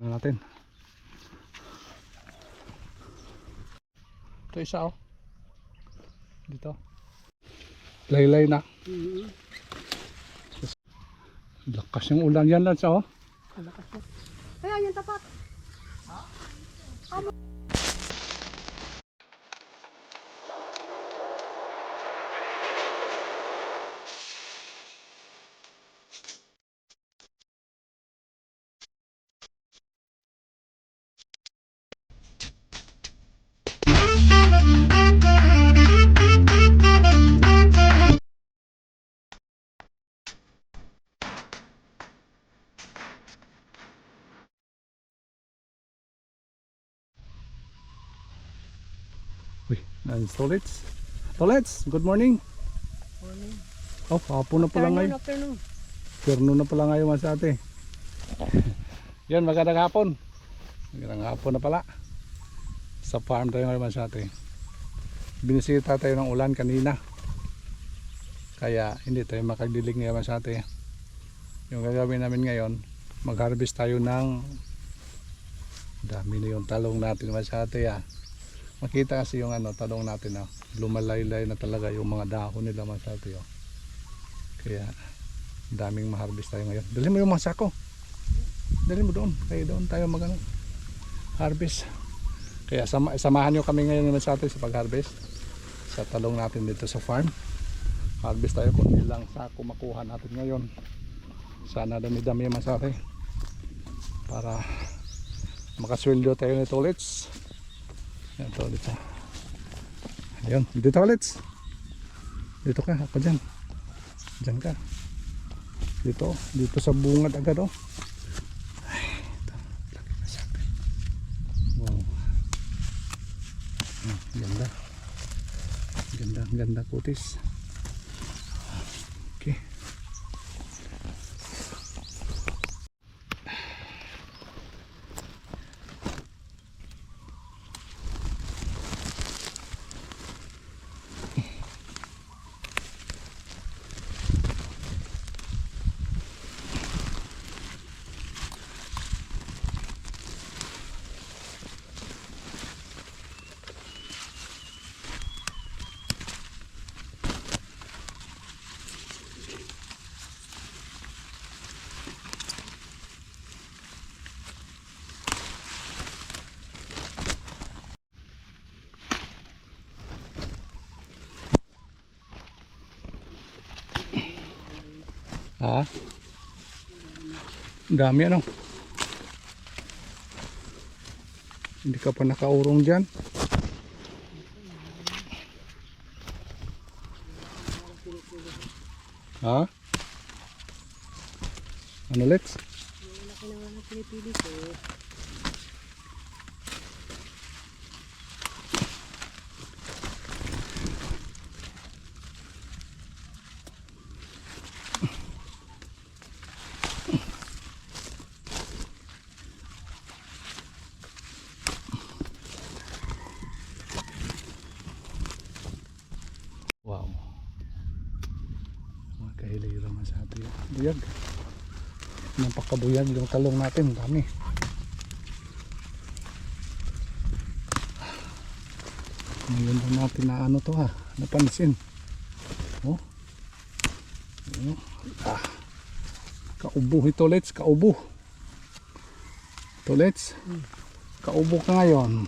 natin. Ito isa oh. Dito. Laylay na. Lakas yung ulan yan lang sa oh. Lakas na. Kaya yung tapat. Uy, Tolets. Tolets, good morning. Morning. Oh, hapon na pala ngayon. Afternoon. Afternoon na pala ngayon mas ate. Yan, magandang hapon. Magandang hapon na pala. Sa farm tayo ngayon mas ate. Binisita tayo ng ulan kanina. Kaya hindi tayo makagdilig ngayon mas ate. Yung gagawin namin ngayon, mag-harvest tayo ng dami na yung talong natin mas ate ah. Makita kasi yung ano, talong natin oh. Lumalaylay na talaga yung mga dahon nila mas ate oh. Kaya daming ma-harvest tayo ngayon. Dali mo yung mga sako. Dali mo doon. Kaya doon tayo mag harvest. Kaya samahan nyo kami ngayon mas ate sa pag-harvest sa talong natin dito sa farm. Harvest tayo kung ilang sako makuha natin ngayon. Sana dami-dami mas ate para makasweldo tayo nito ulit. Ito dito. Ayun, dito ulit. Dito ka, ako dyan. Dyan ka. Dito sa bungad agad oh. Ay, ito. Laki na siya. Wow. Ganda. Ganda kutis. Okay. Ha? Dami ano? Hindi ka pa nakaurong dyan? Ha? Ano Lex? Yung laki naman ang pinipili ko. Wow. Mga kahilira man sa atin. Buyag. Napakabuyag yung talong natin. Dami. Ngayon lang natin na ano to ha. Napansin. Oh. Ano? Ah. Kaubo ito let's. Kaubo. Ito let's. Kaubo ka ngayon.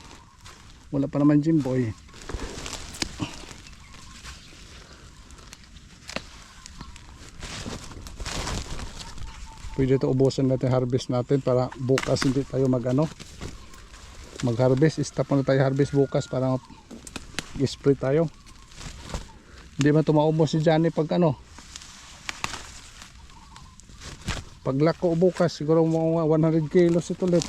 Wala pa naman Jimboy. Pwede ito ubusan natin harvest natin para bukas hindi tayo mag harvest. Stop na tayo harvest bukas para i-spray tayo. Hindi man ito maubos si Johnny pag pag lako bukas siguro mga 100 kilos ito ulit.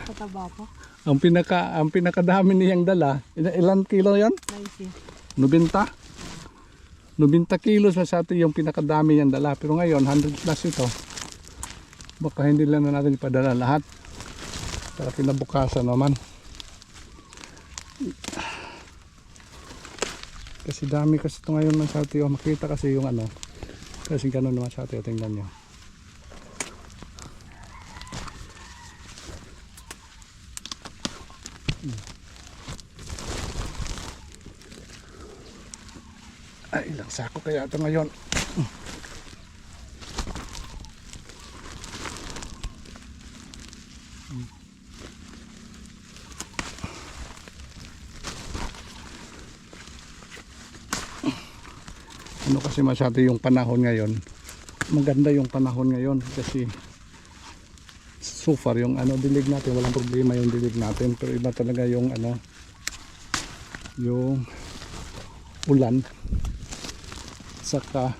Pataba po. Ang pinakadami niyang dala, ilan kilo yan? 90. 90 kilos sa atin yung pinakadami niyang dala. Pero ngayon 100 plus ito. Baka hindi lang na natin ipadala lahat. Para kinabukasan naman. Kasi dami kasi ito ngayon man sa atin. Makita kasi yung kasi gano'n naman sa atin. Tingnan nyo. Ay, ilang sako kaya ito ngayon? Ano kasi masyado yung panahon ngayon, maganda yung panahon ngayon kasi so far yung ano dilig natin, walang problema yung dilig natin, pero iba talaga yung ano, yung ulan, saka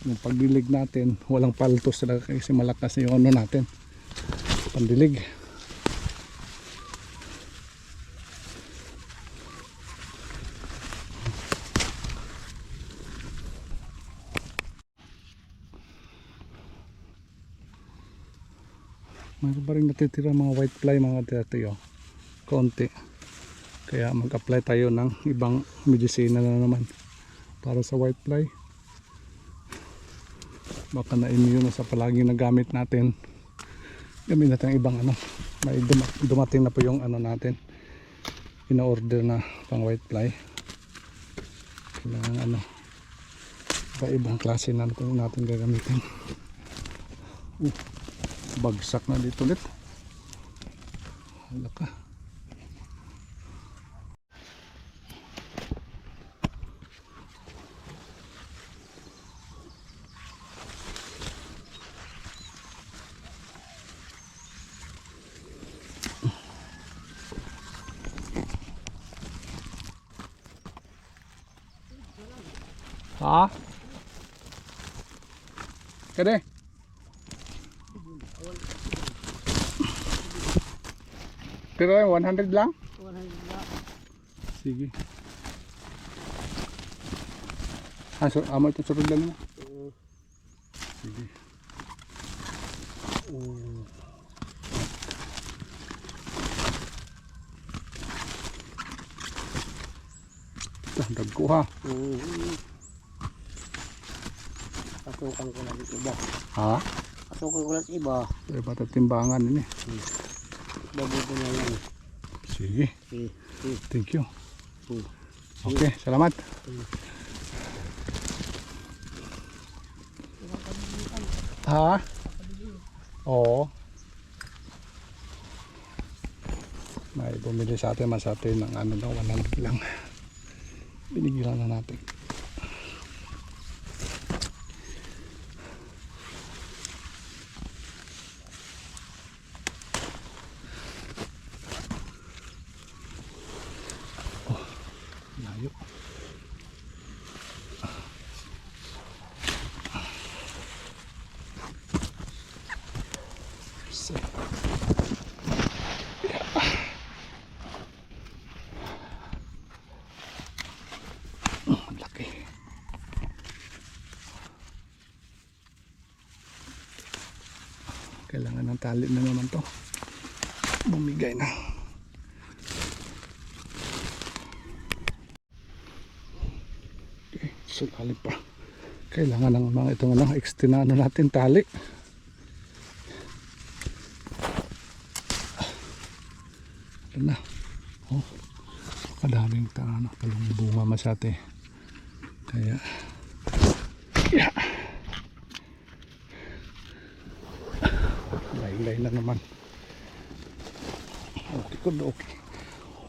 yung pagdilig natin walang paltos talaga kasi malakas yung ano natin pandilig. Mayroon pa rin natitira mga white fly mga tatiyo, konti, kaya mag-apply tayo ng ibang medisina na naman para sa white fly. Baka na-immune na sa palagi na gamit natin, gamit natin ibang ano, may dumating na po yung ano natin, ina-order na pang white fly. Kailangan ano, iba-ibang klase na natin gagamitin. Bagsak na dito ulit. Hala ka. Ha? Kade? Pero 100 lang? 100 na. Sige. Amo ito surod lang na. Sige. Tandag ko ha. Pasukan ko na dito iba. Ha? Pasukan ko na sa iba. Ay, bata timbangan ini. Babuto na yan. Sige. Thank you. Hmm. Okay, salamat. Ha? Oo. May bumili sa atin, mas atin ng ano daw, 100 lang. Binigilan na natin. Layo. Laki. Kailangan ng tali na naman to. Bumigay na. So, tali pa. Kailangan ng mga itong ano, extend na natin tali. Ano na. Oh, kadaming ano, talong bunga masyate. Kaya, yeah. Laylay na naman. Okay, good, okay.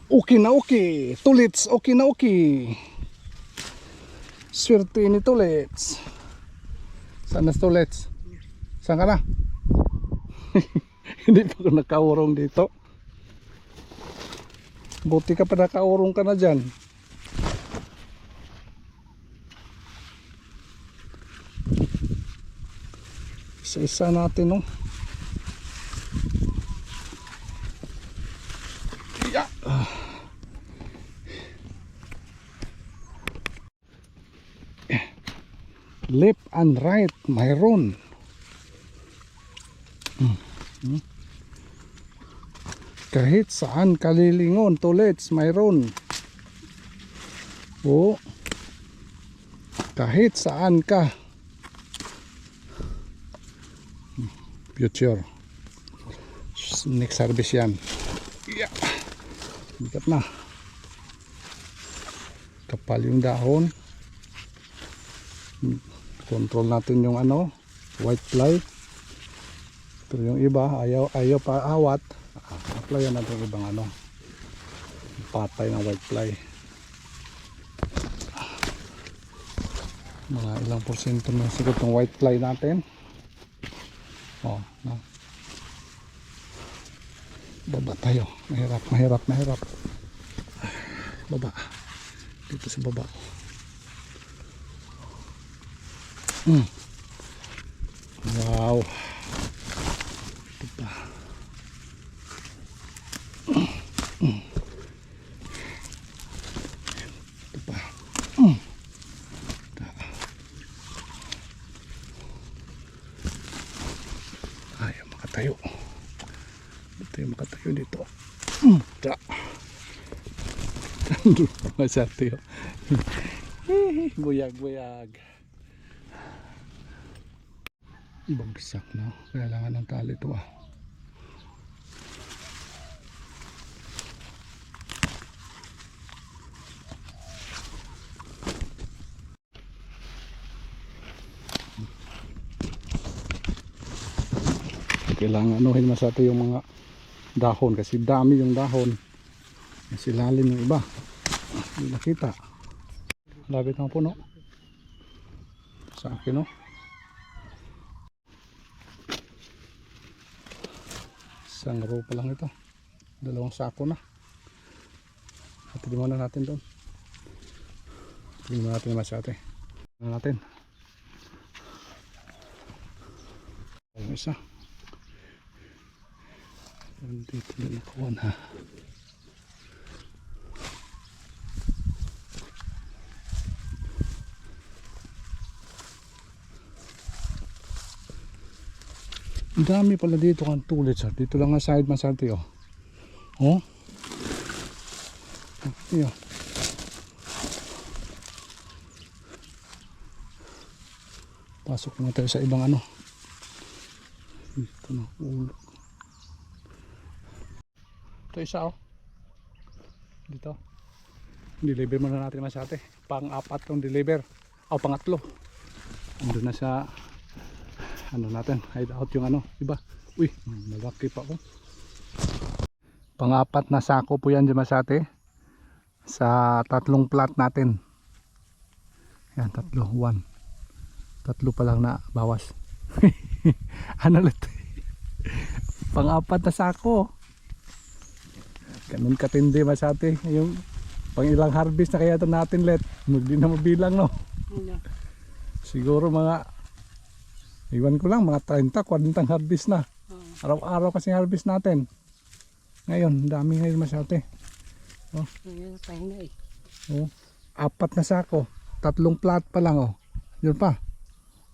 Okay na okay. Tulits, okay na okay. Swerte ni Tulits. Saan na Tulits? Saan ka na? Hindi pa ako nakaurong dito. Buti ka pa nakaurong ka na dyan. Isa-isa natin, no? Yeah. Left and right, mayroon. Kahit saan kalilingon, Tulits, mayroon. Oh. Kahit saan ka. Future. Next service yan. Yeah. Bigat na. Kapal yung dahon. Control natin yung ano, white fly. Pero yung iba, ayaw pa awat. Applyan natin yung ibang ano, patay ng white fly. Mga ilang porsyento na siguro ng white fly natin. Oh, no. Baba tayo. Mahirap. Baba. Dito sa baba. Wow. Ito pa. Ito pa. Ayaw makatayo. Makatayo dito. Masyado. Buyag. Bagsak na. Kailangan ng tali ito ah. Kailangan anuhin masyado yung mga dahon kasi dami yung dahon. Kasi lalim yung iba. Hindi nakita. Labit ng puno. Sa akin no. Isang row pa lang ito. 2 sako na. Hatid muna natin doon. Tingnan natin masyado. Tingnan natin. Yung isa. Dito na nakuha na. Ang dami pala dito kang tulit sir. Dito lang ang side masarte oh. Oh. Iyo. Pasok na tayo sa ibang ano. Dito na ulo. Ito isa oh. Dito. Deliver muna natin masarte. Pang-apat tong deliver. O pangatlo. Andun na sa ano natin, hide out yung ano, iba. Uy, malaki pa oh. Pang-apat na sako po yan dyan masate. Sa 3 plat natin. Yan, 3, 1. 3 pa lang na bawas. Ano ulit? Pang-apat na sako. Ganun katindi masate. Yung pang ilang harvest na kaya ito natin let. Hindi na mabilang no. Siguro mga iwan ko lang mga 30-40 harvest na. Araw-araw kasi harvest natin. Ngayon, dami ngayon masyate. Oh. Oh, 4 na sako. 3 plat pa lang oh. Yun pa.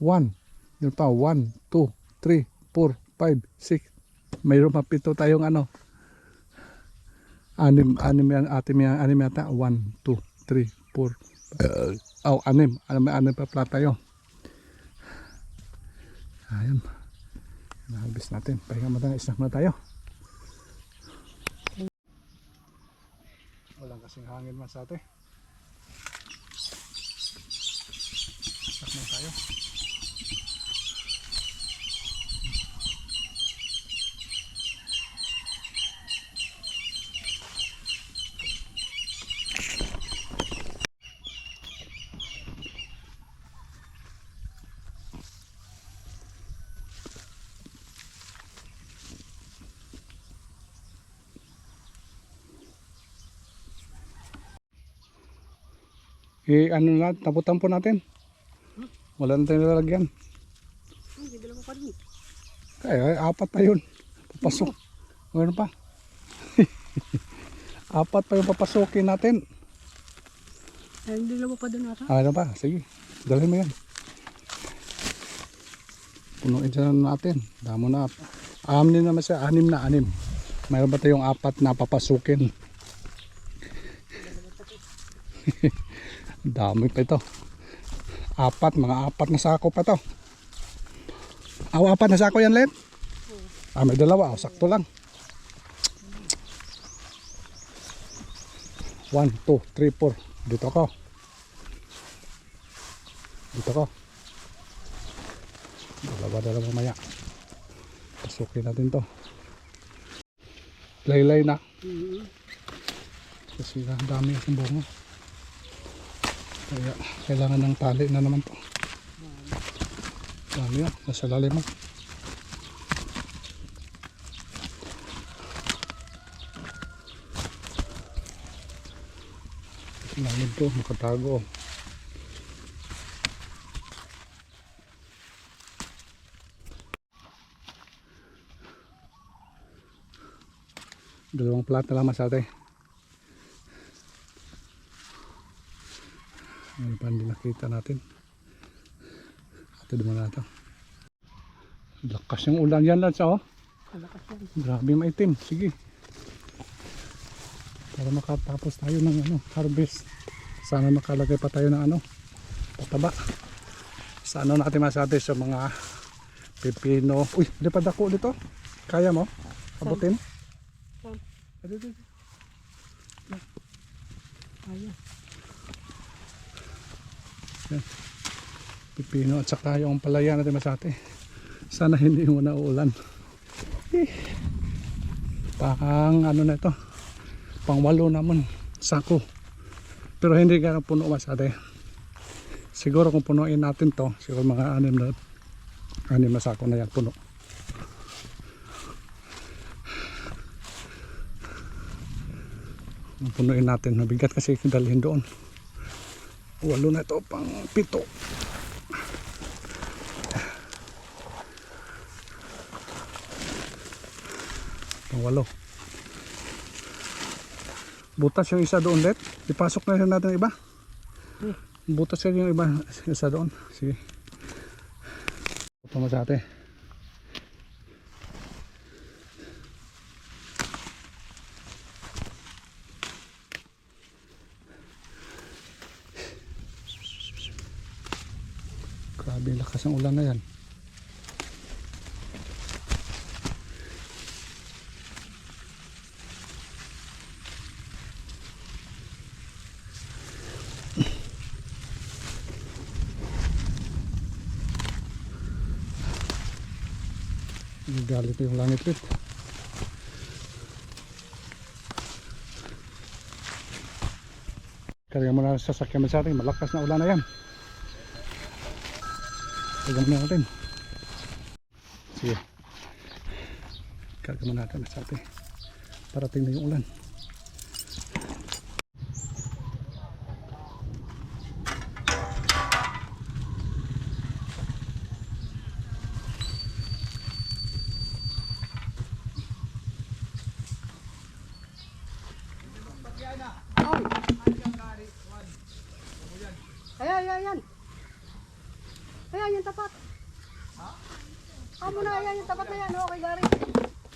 1. Yun pa 1, 2, 3, 4, 5, 6. Mayroon pa 7 tayong ano. Anim yata. 1, 2, 3, 4. Oh, 6 pa plat tayo. Ayun. Nahagis natin. Pahinga muna, snack na tayo. Walang kasing hangin man sa atin. Snack na tayo. Ano na, taputan po natin. Wala na tayong lalagyan. Hindi, 2 pa rin. Kaya 4 pa yun. Papasok. Meron pa. 4 pa yung papasukin natin. Ay, hindi 2 pa doon ata. Ano pa? Sige. Dalhin mo yan. Punuin siya natin. Damo na. 6 naman siya. 6 na 6. Mayroon ba tayong 4 na papasukin? Dami pa ito. 4, mga 4 na sako pa to. 4 na sako yan, Len? May 2, sakto lang. 1, 2, 3, 4. Dito ako. Dito ko. Dalawa mamaya. Pasukin natin to. Laylay na. Kasi ang dami akong bunga. Kaya kailangan ng tali na naman to. Dami yan. Nasa lalim mo. Lalim to. Makatago. Dalawang plat na lang masate. Ngayon pa hindi nakita natin. Ito naman natin. Lakas yung ulan yan lads oh. Malakas yan. Grabe maitim. Sige. Para makatapos tayo ng harvest. Sana makalagay pa tayo ng pataba. Sa natin masate sa mga pipino. Uy, lipad ako dito. Kaya mo? Abutin? Dito. Ayan. Yan. Pipino at saka yung palaya natin masate. Sana hindi mo na uulan. Pang na ito. Pang 8 naman sako. Pero hindi ka puno masate. Siguro kung punuin natin to, siguro mga 6 na sako na yan puno. Punuin natin, mabigat kasi dalhin doon. 8 na ito, pang 7. Pang 8. Butas yung isa doon, Let. Ipasok na natin yung iba. Butas yung isa doon. Sige. Ito mo sa ate. Grabe lakas ng ulan na yan. Galit yung langit ulit. Karga mo na sa sasakyan sa atin. Malakas na ulan na yan. Karga mo na natin. Sige. Karga mo na natin sa atin. Parating na yung ulan. Ayan. Ayan yung tapat. Ha? Amo na, ayan yung tapat na yan. Okay, Gary.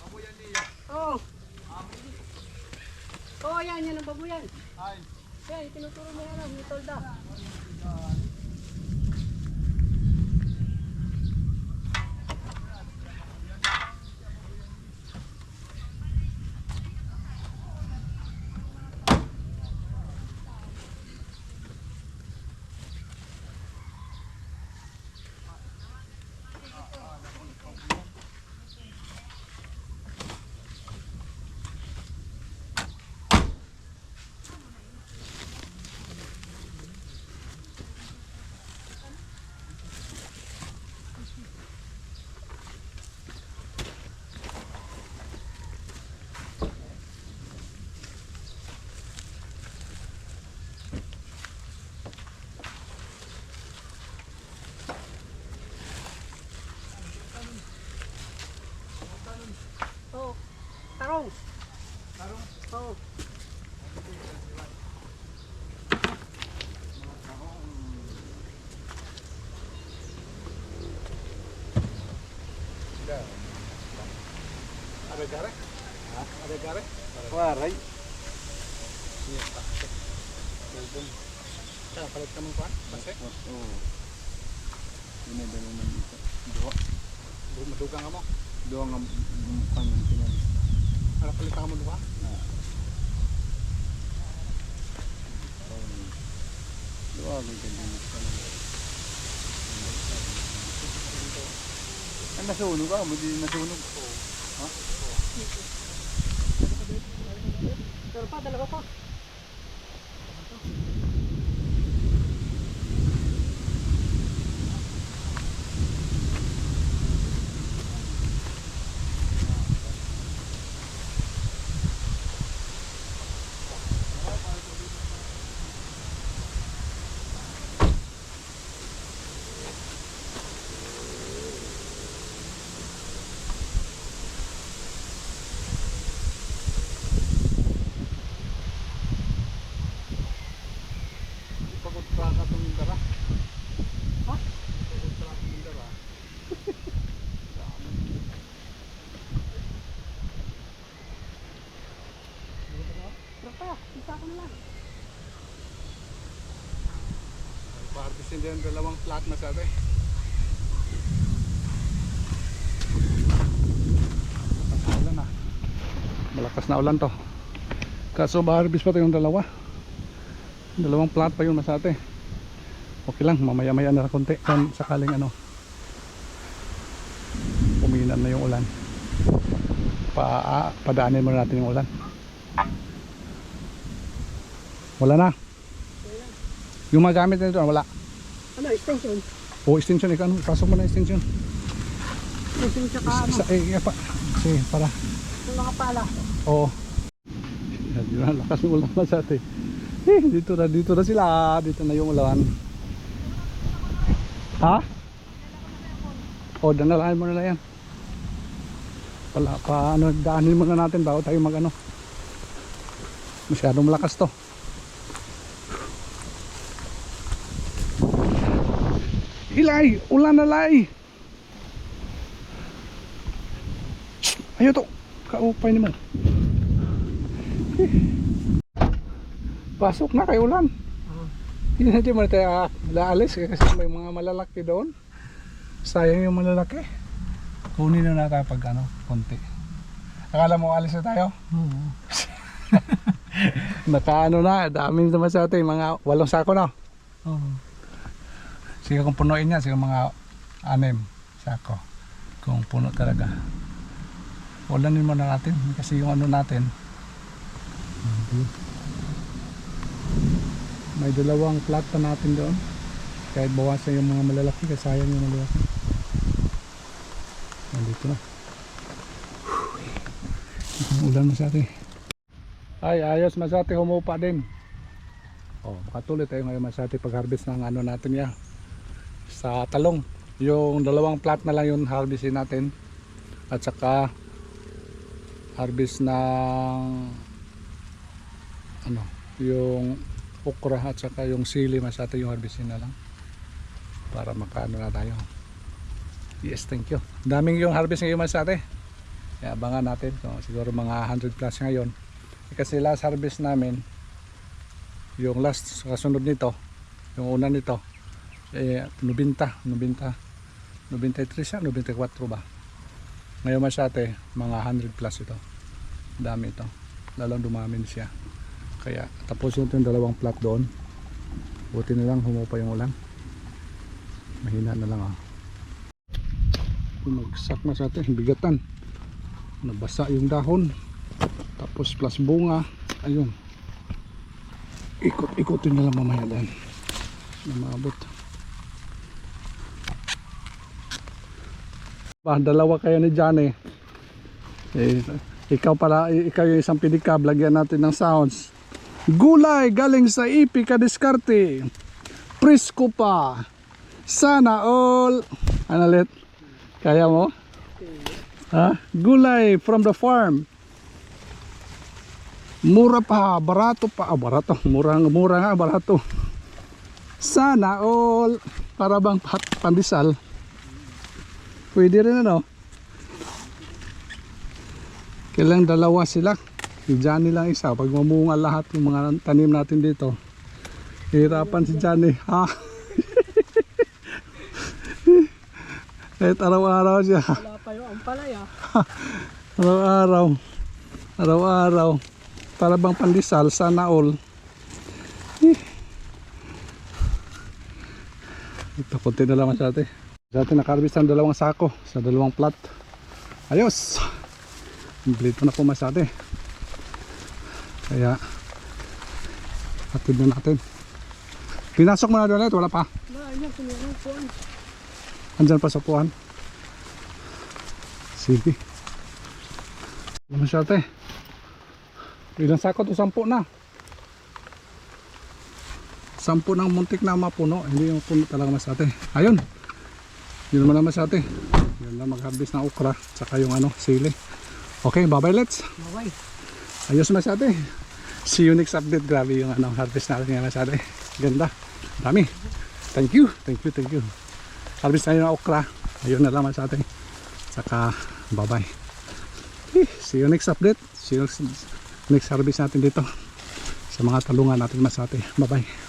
Babuyan niya? Oo. Oo, ayan yan ang babuyan. Ay. Ayan, tinuturo mo yan. May tolda. Oo. Tarong. Tarong? Oo. Ada gare? Ha? Ada gare? Waray. Iya, Pak. Telepon. Kaya palit ka mong kuhan? Base? Oo. Dinadala na dito. Madugang ka mo? Doon ang mukha ng pinali. Ano palit ka mo duha? Doon ang ganda ng pinali. nasunog ka, hindi nasunog. Pero pa, dalawa pa. Pagod ka tumindara. Ha? Pagod ka tumindara. Pero pa, isa ko na lang. Partisin din dalawang flat na sa atin. Malakas na ulan ah. Malakas na ulan to. Kaso baharbis pa tayong dalawa. Dalawang flat pa yun masate. Okay lang, mamaya-maya na lang konti. Kung sakaling ano, umiinan na yung ulan. Padaanin muna natin yung ulan. Wala na. Yung mga gamit na ito, wala. Ano, extension? O extension, ikaw ano, pasok mo na extension. Extension tsaka ano, Pa. Sige, para. yung mga pala. Oo. Yan, lakas ng ulan masate. Dito na sila. Dito na yung ulan. Ha? O, danalahan mo na lang yan. Ano, daanin muna natin bago tayo mag ano. Masyadong malakas to. Ilay! Ulan na lay! Ayaw to! Kaupay ni mo. Pasok na kay ulan. Hindi natin mo na tayo laalis kasi may mga malalaki doon. Sayang yung malalaki. Kunin na tayo pag ano, konti. Akala mo alis na tayo? Nakaano na, dami naman sa atin, mga 8 sako na. Sige kung punuin niya, sige mga 6 sako. Kung puno talaga. Ulanin mo na natin kasi yung ano natin. May dalawang flat pa natin doon. Kahit bawasan yung mga malalaki, kasi sayang yung malalaki. Nandito na. Ulan masyate. Ay, ayos masyate, humupa din. Makatuloy tayo ngayon masyate pag-harvest ng ano natin ya. Sa talong. Yung dalawang plat na lang yung harvestin natin. At saka harvest ng ano, yung okra at saka yung sili masyate yung harvestin na lang. Para makaano na tayo. Yes, thank you. Daming yung harvest ngayon masyate. Kaya abangan natin. So, siguro mga 100 plus ngayon. Kasi last harvest namin, yung last kasunod nito, yung una nito, 93 siya, 94 ba. Ngayon masyate, mga 100 plus ito. Dami ito. Lalong dumamin siya. Kaya tapos yung dalawang plat doon. Buti na lang humupa yung ulan. Mahina na lang Bumagsak na sa atin, bigatan. Nabasa yung dahon. Tapos plus bunga. Ayun. Ikot-ikotin na lang mamaya dahil na maabot. Dalawa kayo ni Johnny. Ikaw yung isang pedicab, lagyan natin ng sounds. Gulay galing sa ipi kadiskarte. Presko pa. Sana all. Ano ulit? Kaya mo? Ha? Gulay from the farm. Mura pa, barato pa. Barato, mura nga, barato. Sana all. Para bang pandesal. Pwede rin ano. Kailang dalawa sila. Si Johnny lang isa. Pag mamunga lahat yung mga tanim natin dito. Hirapan si Johnny. Ha? Kahit araw-araw siya. Wala pa yung ampalaya. Araw-araw. Araw-araw. Para bang pandesal, sana all. Ito, konti na lang sa atin. Dati naka-harvest ng 2 sako sa 2 plat. Ayos! Complete na po masate. Kaya hatid na natin. Pinasok mo na doon ulit, wala pa. Ayan, kumukuhan. Andyan pa sa puwan. Sige. Masate. Ilang sako to? 10 na. 10 ng muntik na mapuno. Hindi yung puno talaga masate. Ayun. Yun naman naman masate. Yun na mag-harvest ng okra. Tsaka yung sili. Okay, bye bye let's. Bye. Ayos masate. See you next update. Grabe yung harvest natin ngayon masate. Ganda. Dami. Thank you. Thank you. Harvest tayo ng okra. Ayun na lang masate. Tsaka bye bye. See you next update. See you next harvest natin dito sa mga talungan natin masate. Bye bye.